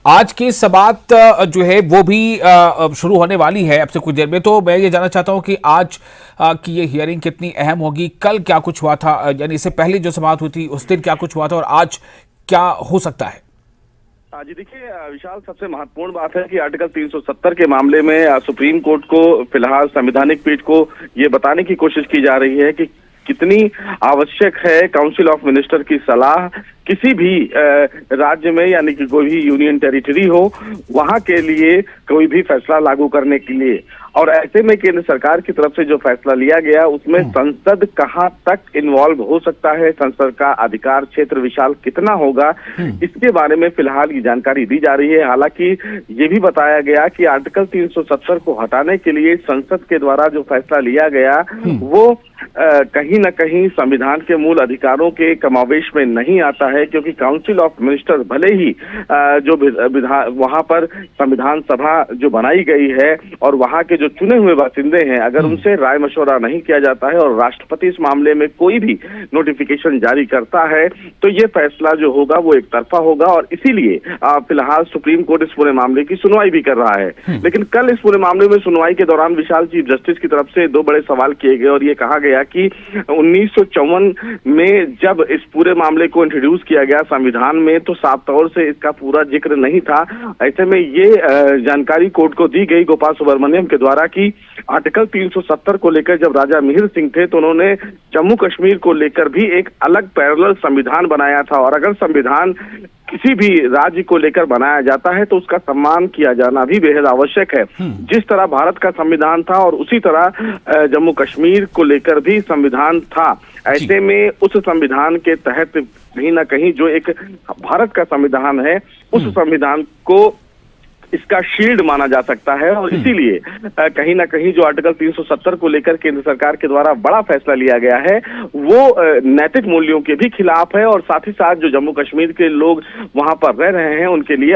आज की समात जो है वो भी शुरू होने वाली है अब से कुछ देर में। तो मैं ये जानना चाहता हूँ कि आज की ये हियरिंग कितनी अहम होगी। कल क्या कुछ हुआ था, यानी इससे पहले जो समात हुई थी उस दिन क्या कुछ हुआ था और आज क्या हो सकता है? जी देखिए विशाल, सबसे महत्वपूर्ण बात है कि आर्टिकल 370 के मामले में सुप्रीम कोर्ट को फिलहाल संवैधानिक पीठ को ये बताने की कोशिश की जा रही है कि कितनी आवश्यक है काउंसिल ऑफ मिनिस्टर की सलाह किसी भी राज्य में, यानी कि कोई भी यूनियन टेरिटरी हो, वहां के लिए कोई भी फैसला लागू करने के लिए। और ऐसे में केंद्र सरकार की तरफ से जो फैसला लिया गया उसमें संसद कहां तक इन्वॉल्व हो सकता है, संसद का अधिकार क्षेत्र विशाल कितना होगा, इसके बारे में फिलहाल ये जानकारी दी जा रही है। हालांकि ये भी बताया गया कि आर्टिकल 370 को हटाने के लिए संसद के द्वारा जो फैसला लिया गया वो कहीं न कहीं संविधान के मूल अधिकारों के कमावेश में नहीं आता है, क्योंकि काउंसिल ऑफ मिनिस्टर भले ही जो वहां पर संविधान सभा जो बनाई गई है और वहां के जो चुने हुए बासिंदे हैं, अगर उनसे राय मशवरा नहीं किया जाता है और राष्ट्रपति इस मामले में कोई भी नोटिफिकेशन जारी करता है तो ये फैसला जो होगा वो एक तरफा होगा। और इसीलिए फिलहाल सुप्रीम कोर्ट इस पूरे मामले की सुनवाई भी कर रहा है। लेकिन कल इस पूरे मामले में सुनवाई के दौरान विशाल चीफ जस्टिस की तरफ से दो बड़े सवाल किए गए और ये कहा गया कि 1954 में जब इस पूरे मामले को इंट्रोड्यूस किया गया संविधान में तो साफ तौर से इसका पूरा जिक्र नहीं था। ऐसे में ये जानकारी कोर्ट को दी गई गोपाल सुब्रमण्यम के द्वारा कि आर्टिकल 370 को लेकर जब राजा मिहिर सिंह थे तो उन्होंने जम्मू कश्मीर को लेकर भी एक अलग पैरेलल संविधान बनाया था, और अगर संविधान किसी भी राज्य को लेकर बनाया जाता है तो उसका सम्मान किया जाना भी बेहद आवश्यक है। जिस तरह भारत का संविधान था और उसी तरह जम्मू कश्मीर को लेकर भी संविधान था। ऐसे में उस संविधान के तहत कहीं ना कहीं जो एक भारत का संविधान है उस संविधान को इसका शील्ड माना जा सकता है। और इसीलिए कहीं ना कहीं जो आर्टिकल 370 को लेकर केंद्र सरकार के द्वारा बड़ा फैसला लिया गया है वो नैतिक मूल्यों के भी खिलाफ है, और साथ ही साथ जो जम्मू कश्मीर के लोग वहां पर रह रहे हैं उनके लिए